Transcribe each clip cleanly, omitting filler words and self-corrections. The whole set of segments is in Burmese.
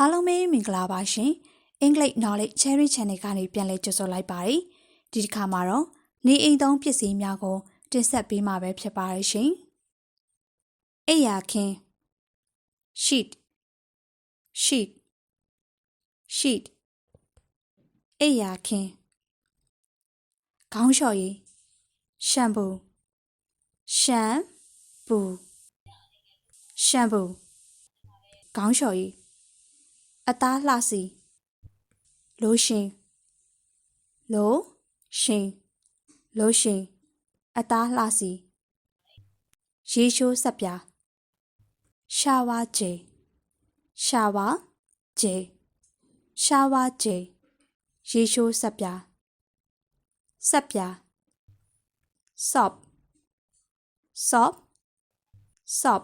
အားလုံးပဲမင်္ဂလာပါရှင်။ English Knowledge Cherry Channel ကနေပြန်လည်ကြိုဆိုလိုက်ပါတယ်။ဒီတစ်ခါမှာတော့နေအိမ်သုံးပစ္စည်းများကိုတင်ဆက်ပေးမှာပဲဖြစ်ပါရဲ့ရှင်။အိယာခင်း sheet အိယာခင်းခေါင်းလျှော်ရည် shampoo ခေါင်းလျှော်ရည်အသားလှစီ lotion အသားလှစီရေချိုးစက်ပြား shower gel ရေချိုးစက်ပြား soap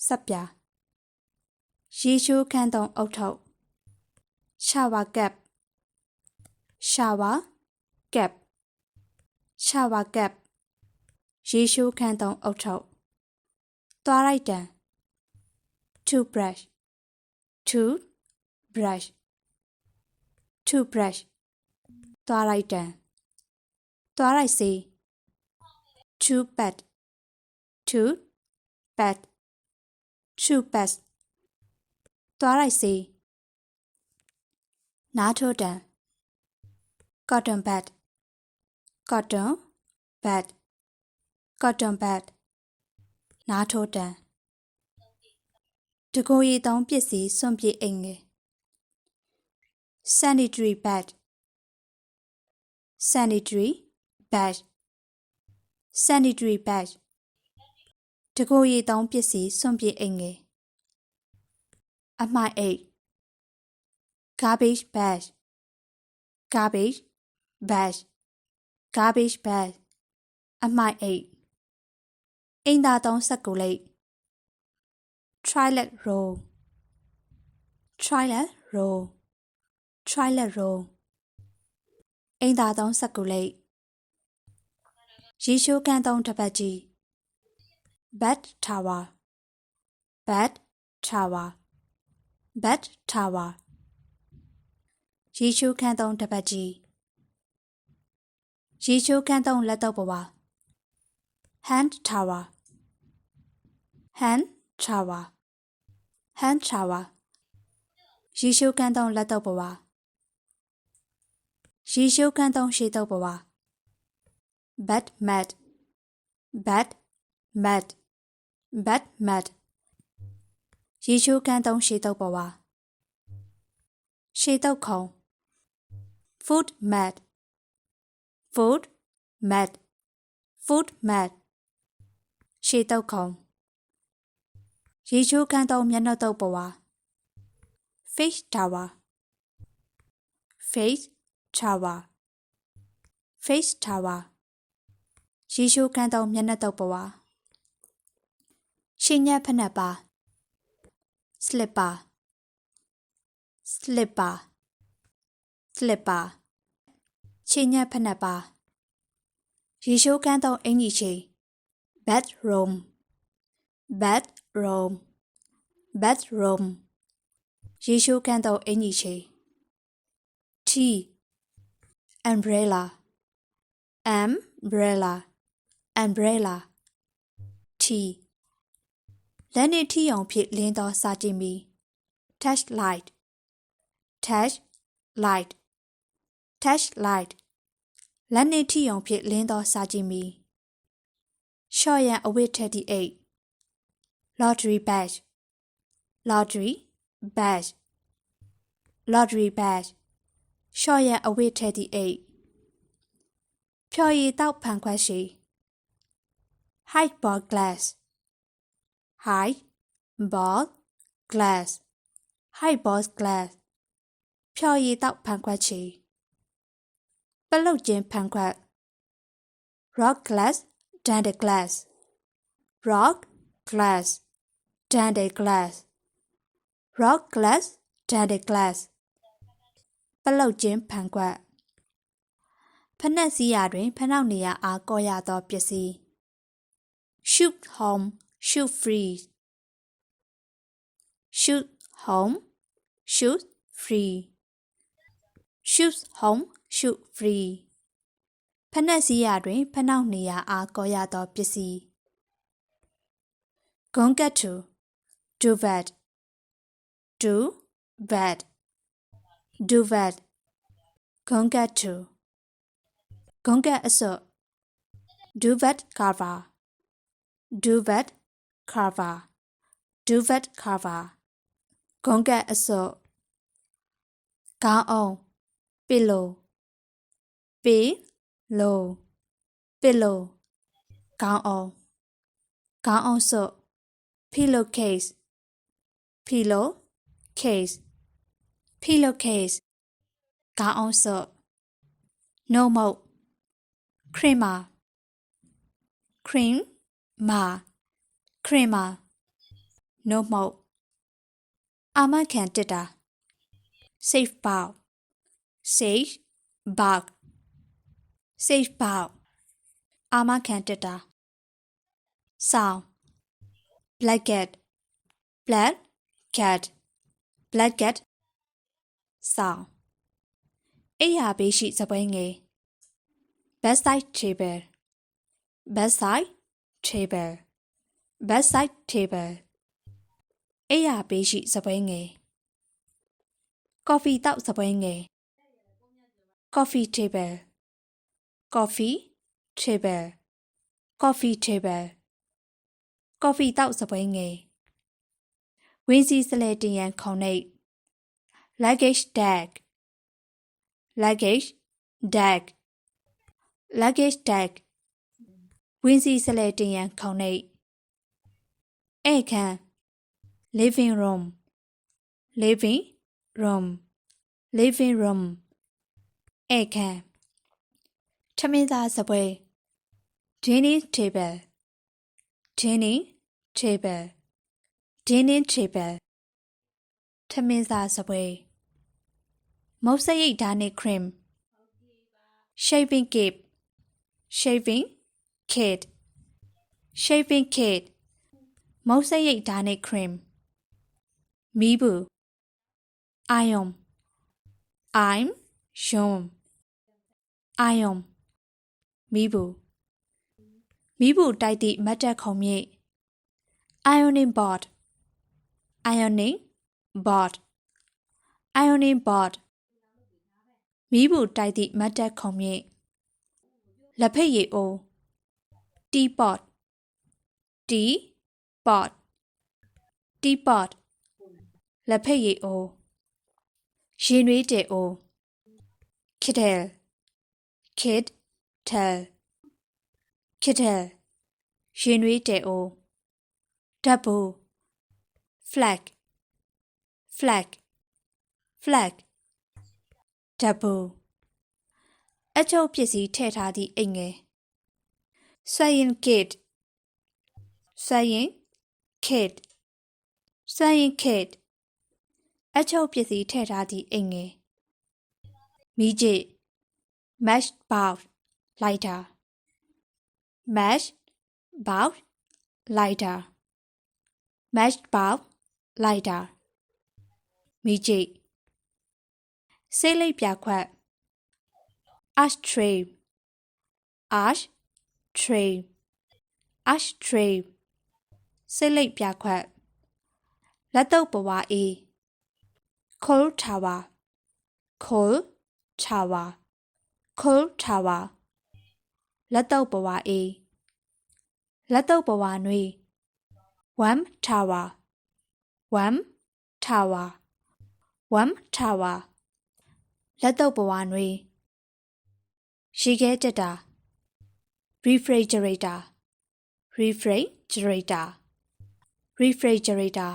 စက်ပြားရေချိုးခန်းသုံးအုတ်ထုပ် shower cap ရေချိုးခန်းသုံးအုတ်ထုပ်သွားလိုက်တံ toothbrush သွားလိုက်တံသွားလိုက်စေ toothpaste သွားလိုက်စေနားထိုးတံ cotton bud နားထိုးတံတကိုယ်ရည်သုံးပစ္စည်းစွန့်ပစ်အိမ်ငယ် sanitary bag တကိုယ်ရည်သုံးပစ္စည်းစွန့်ပစ်အိမ်ငယ်အမှိုက်အိတ် garbage bag အမှိုက်အိတ်အိမ်သာသုံးစက္ကူလိပ် toilet roll အိမ်သာသုံးစက္ကူလိပ်ရေချိုးခန်းသုံးတပတ်ကြီး bed tower ရေချိုးခန်းသုံးတပတ်ကြီးရေချိုးခန်းသုံးလက်တော့ပဝါ hand shower ရေချိုးခန်းသုံးလက်တော့ပဝါရေချိုးခန်းသုံးရှေ့တော့ပဝါ bed mat ရေချိုးခန်းသုံးရှေ့တော့ပဝါရှေ့တော့ခုံ food mat ရှေ့တော့ခုံရေချိုးခန်းသုံးမျက်နှာတော့ပဝါ face tower ရေချိုးခန်းသုံးမျက်နှာတော့ပဝါရှင်ညက်ဖက်နှက်ပါ slipper ရှင်ညက်ဖက်နှက်ပါရေချိုးခန်းသုံးအင်ကြီးချီ Bathrobe ရေချိုးခန်းသုံးအင်ကြီးချီ tea umbrella လက်နေထီအောင်ဖြစ်လင်းသောစာကြည့်မီ touch light လက်နေထီအောင်ဖြစ်လင်းသောစာကြည့်မီရှော့ရန်အဝတ်ထက်ဒီအိတ် laundry bag ရှော့ရန်အဝတ်ထက်ဒီအိတ်ဖြော်ရည်တောက်ဖန်ခွက်ရှိ highball glass ဖြော်ရည်တောက်ဖန်ခွက်ချီပလုတ်ကျင်းဖန်ခွက် rock glass dandy glass ပလုတ်ကျင်းဖန်ခွက်ဖနက်စီးရာတွင်ဖနှောက်နေရအားကောရသောပစ္စည်း shoot home shoot free shoot home shoes free shoes home shoe free ဖနက်စည်းရတွင်ဖနှောက်နေရအားကောရသောပစ္စည်း Hanget to Duvet Duvet Duvet Hanget to Hanget အစွပ် Duvet cover Duvet cover Duvet cover Hanget အစွပ်ခေါင်းအုံး pillow pillow pillow ခေါင်းအုံးခေါင်းအုံးစွပ် pillowcase pillowcase pillowcase ခေါင်းအုံးစွပ် notebook creamer creamer notebook အာမခံတစ်တာ safe bag safe bag safe bag အာမခံတစ်တာဆောင်း blanket blanket blanket ဆောင်းအိပ်ယာဘေးရှိစပွဲငယ် bedside table bedside table bedside table အိပ်ယာဘေးရှိစပွဲငယ် coffee တောက်စပွဲငယ် coffee table coffee table coffee table coffee တောက်စပွဲငယ်ဝင်းစည်းစလဲတင်ရန်ခုံနှိပ် luggage tag luggage tag luggage tag ဝင်းစည်းစလဲတင်ရန်ခုံနှိပ်ဧည့်ခန်း living room living room living room ဧည့်ခန်းထမင်းသားစပွဲ dining table dining table dining table ထမင်းသားစပွဲမုတ်စရိတ်ဓာတ်နဲ့ cream shaving kit shaving kit shaving kit မုတ်စရိတ်ဓာတ်နဲ့ cream မီးဘူး iron iron မီးဘူးမီးဘူးတိုက်သည့်မတ်တက်ခုံမြိတ် ironing board ironing board ironing board မီးဘူးတိုက်သည့်မတ်တက်ခုံမြိတ်လက်ဖက်ရည်အိုး teapot teapot teapot လက်ဖက်ရည်အိုးရင်နွေးတဲ့အိုး kettle kettle kettle ရင်နွေးတဲ့အိုးဓာတ်ဘူး flag flag flag ဓာတ်ဘူးအချုပ်ပစ္စည်းထည့်ထားသည့်အိမ်ငယ် sewing kit sewing kit sewing kit အချုပ်ပစ္စည်းထည့်ထားသည့်အိမ်ငယ်မီးကျစ် match bulb lighter match bulb lighter match bulb lighter မီးကျစ်ဆေးလိပ်ပြာခွက် ashtray ashtray ashtray ဆေးလိပ်ပြာခွက်လက်တုပ်ပဝါအေး cold tower cold tower cold tower လက်တုပ်ပဝါအေးလက်တုပ်ပဝါနွေး warm tower warm tower warm tower လက်တုပ်ပဝါနွေးရေခဲတက်တာ refrigerator refrigerator refrigerator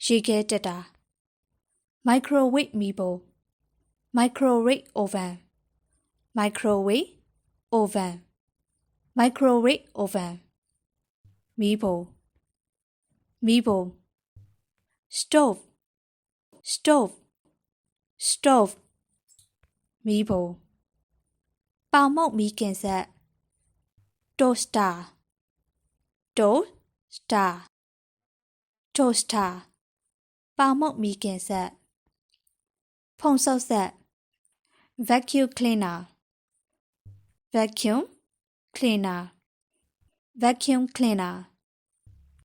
ရေခဲတက်တာ microwave မီးဖို microwave oven microwave oven microwave oven မီးဖိုမီးဖို stove stove stove မီးဖိုပေါင်မုတ်မီးကင်ဆက် toaster toaster toaster ပေါင်မုတ်မီးကင်ဆက် ဖုံဆုပ်ဆက် vacuum cleaner vacuum cleaner vacuum cleaner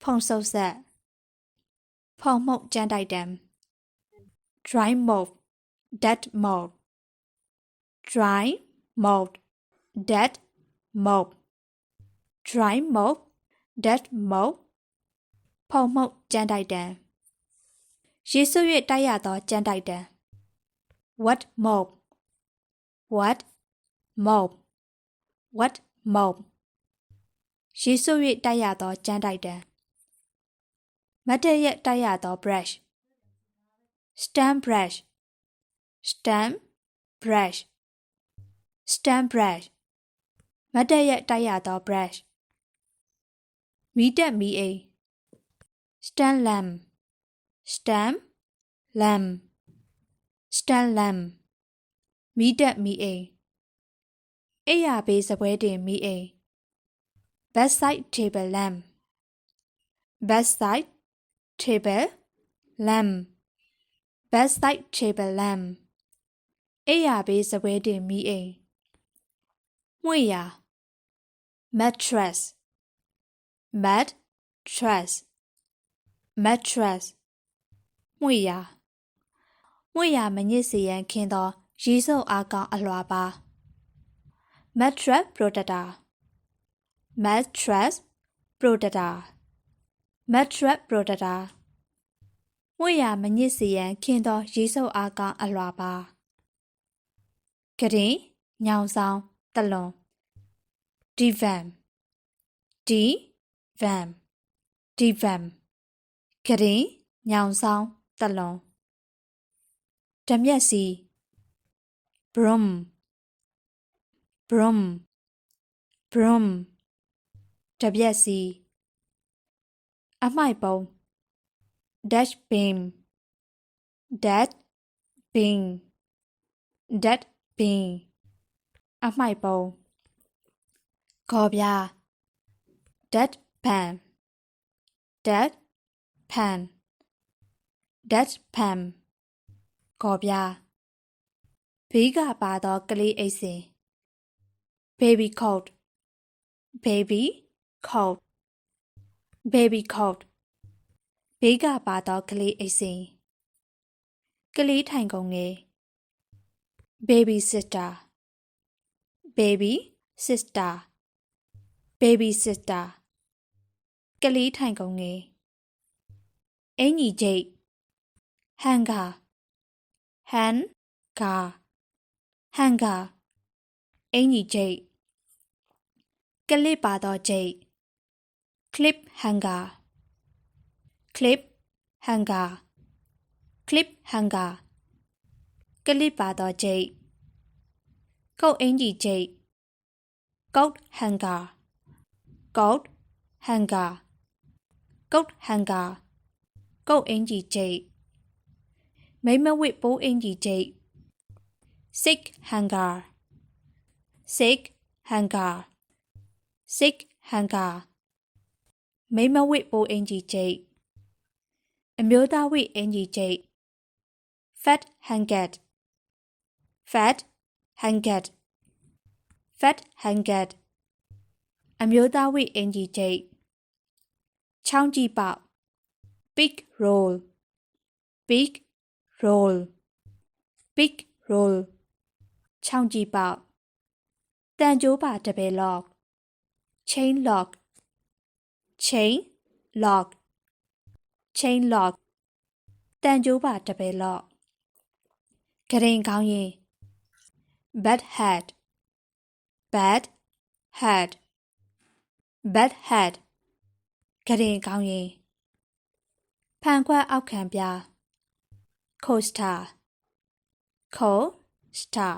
ဖုံဆုပ်ဆက်ဖုံမှုတ်ကြမ်းတိုက်တံ dry mop dead mop dry mop dead mop dry mop dead mop ဖုံမှုတ်ကြမ်းတိုက်တံရေဆွ၍တိုက်ရသောကြမ်းတိုက်တံ wet mop wet mop wet mop ရေဆွ၍တိုက်ရသောကြမ်းတိုက်တံမတ်တက်ရက်တိုက်ရသော brush stamp brush stamp brush stamp brush မတ်တက်ရက်တိုက်ရသော brush မီးတက်မီးအိမ် stand lamp stand lamp stand lamp မီးတက်မီးအိမ်အိယာဘေးစပွဲတင်မီးအိမ် bedside table lamp bedside table lamp bedside table lamp အိယာဘေးစပွဲတင်မီးအိမ်မွေရာ mattress mattress mattress မွေရာမွေရာမညစ်စေရန်ခင်းသောရေစုပ်အားကောင်းအလွှာပါ mattress protector mattress protector mattress protector မွေရာမညစ်စေရန်ခင်းသောရေစုပ်အားကောင်းအလွှာပါကရင်ညောင်ဆောင်တလွန် divan divan divan ကရင်ညောင်ဆောင်တလွန်ဓမျက်စီ broom broom broom ဓမျက်စီအမှိုက်ပုံ dash bin dash bin dash bin အမှိုက်ပုံခေါ်ပြ dead pan dead pan dead pan ခေါ်ပြဘေးကပါသောကလေးအိတ်စင် baby coat baby coat baby coat ဘေးကပါသောကလေးအိတ်စင်ကလေးထိုင်ကုန်ငယ် baby sister baby sister baby sister ကလေးထိုင်ကုန်ငယ်အင်ကြီးကျိတ် hanger hanger hanger အင်ကြီးကျိတ်ကလစ်ပါသောကျိတ် clip hanger clip hanger clip hanger ကလစ်ပါသောကျိတ်ကုတ်အင်ကြီးကျိတ် coat hanger coat hanger coat hanger ကုတ်အင်ကြီးကျိတ်မိမဝစ်ပိုးအင်ကြီးကျိတ် sick hanger sick hanger sick hanger မိမဝစ်ပိုးအင်ကြီးကျိတ်အမျိုးသားဝစ်အင်ကြီးကျိတ် fat hanget fat hanget fat hanget အမျိုးသားဝစ်အင်ကြီးကျိတ်ချောင်းကြည့်ပေါက် big roll big roll big roll ချောင်းကြည့်ပေါက်တန်ကြိုးပါတပယ် lock chain lock chain lock chain lock တန်ကြိုးပါတပယ် lock ကရင်ကောင်းရင် bad head bad head bad head ကရင်ကောင်းရင်ဖန်ခွက်အောက်ခံပြ coaster coaster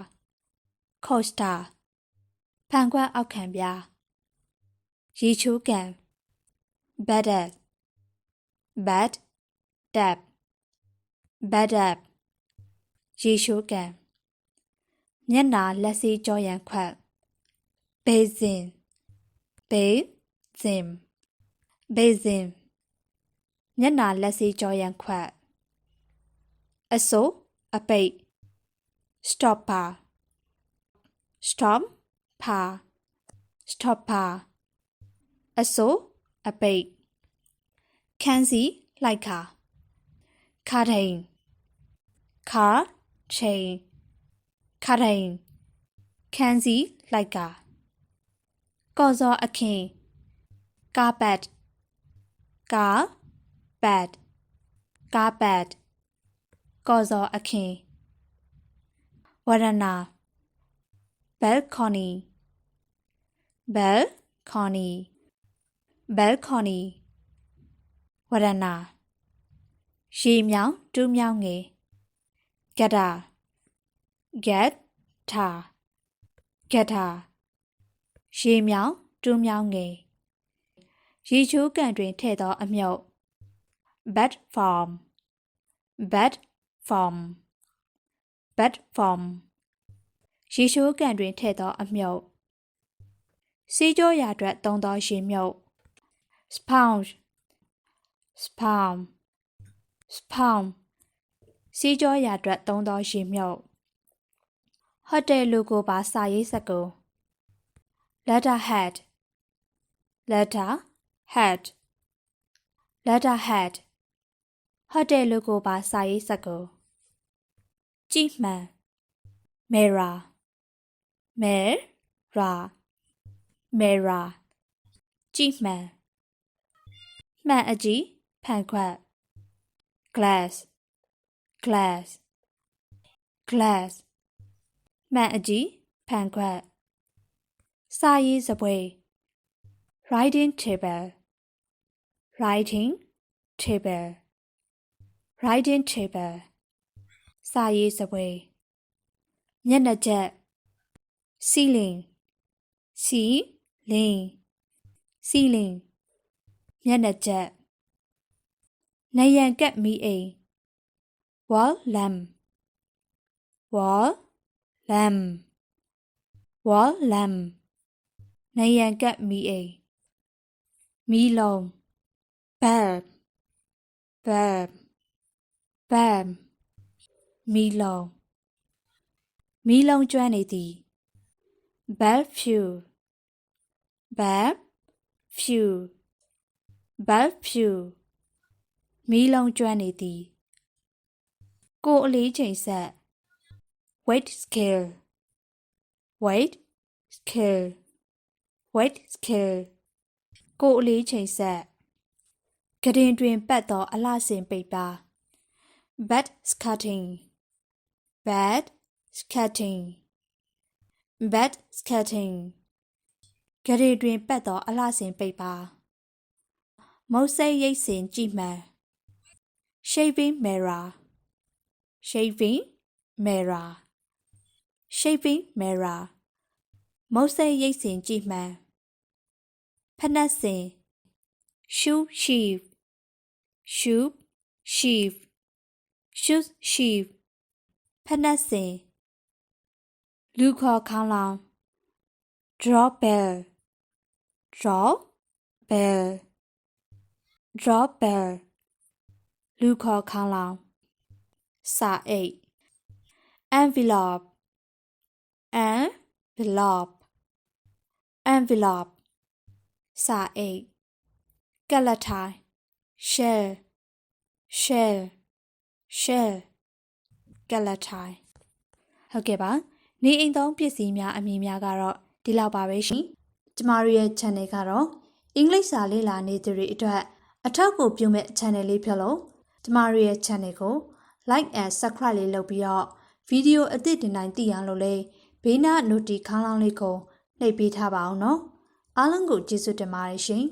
coaster ဖန်ခွက်အောက်ခံပြရေချိုးကန် bad dab bad dab bad dab ရေချိုးကန်မျက်နှာလက်ဆေးကြောရန်ခွက် basin basin basin မျက်နှာလက်ဆေးကြောရန်ခွက်အစိုးအပိတ် stopper stopper stopper အစိုးအပိတ်ခန်းစီလိုက်ခါ curtain curtain curtain ခန်းစီလိုက်ခါကော်စော်အခင်း carpet carpet carpet ကော်စော်အခင်းဝရဏ balcony balcony balcony ဝရဏရေမြောင်တူးမြောင်ငယ် gutter gutter gutter ရေမြောင်တူးမြောင်ငယ်ရေချိုးကန်တွင်ထည့်သောအမြုပ် bed form bed form bed form ရေချိုးကန်တွင်ထည့်သောအမြုပ်ဆေးကြောရာအတွက်သုံးသောရေမြုပ် sponge sponge sponge ဆေးကြောရာအတွက်သုံးသောရေမြုပ်ဟိုတယ်လိုကိုပါစာရေးစကား letterhead letterhead letterhead ဟိုတယ်လိုကိုပါစာရေးစကားကြည့်မှန် mirror mirror mirror ကြည့်မှန်မှန်အကြည့်ဖန်ခွက် glass glass glass မှန်အကြည့်ဖန်ခွက်စာရေးစပွဲ writing table writing table writing table စာရေးစပွဲမျက်နှာကျက် ceiling ceiling ceiling မျက်နှာကျက်နယံကပ်မီအိမ် wall lamp wall lamp wall lamp နယံကပ်မီအိမ်မီးလုံး bulb bulb bulb မီးလုံးကျွမ်းနေသည် bulb fuel bulb fuel bulb fuel မီးလုံးကျွမ်းနေသည်ကိုယ်အလေးချိန်ဆက် weight scale weight scale weight scale ကိုယ်အလေးချိန်ဆက်ကတင်တွင်ပတ်သောအလှဆင်ပိတ်ပါ bed skirting bed skirting bed skirting ကတင်တွင်ပတ်သောအလှဆင်ပိတ်ပါမုတ်စိတ်ရိတ်စင်ကြည့်မှန် shaving mirror shaving mirror shaving mirror မုတ်စိတ်ရိတ်စင်ကြည့်မှန်ဖနက်စင် shoe sheath shoe sheath shoe sheath ဖနက်စင်လူခေါ်ခေါင်းလောင်း draw bell draw bell draw bell လူခေါ်ခေါင်းလောင်းစာအိတ် envelope envelope envelope စာအိတ်ကလထိုင် shell shell shell ကလထိုင်ဟုတ်ကဲ့ပါနေအိမ်သုံးပစ္စည်းများအမည်များကတော့ဒီလောက်ပါပဲရှင်ကျမတို့ရဲ့ channel ကတော့အင်္ဂလိပ်စာလေ့လာနေသူတွေအတွက်အထောက်အကူပြုမဲ့ channel လေးဖြစ်လို့ကျမတို့ရဲ့ channel ကို like and subscribe လေးလုပ်ပြီးတော့ဗီဒီယိုအသစ်တင်တိုင်းသိအောင်လို့လေဘေးနား notification ခေါင်းလောင်းလေးကိုနှိပ်ပေးထားပါအောင်နော်အားလုံးကိုကျေးဇူးတင်ပါတယ်ရှင်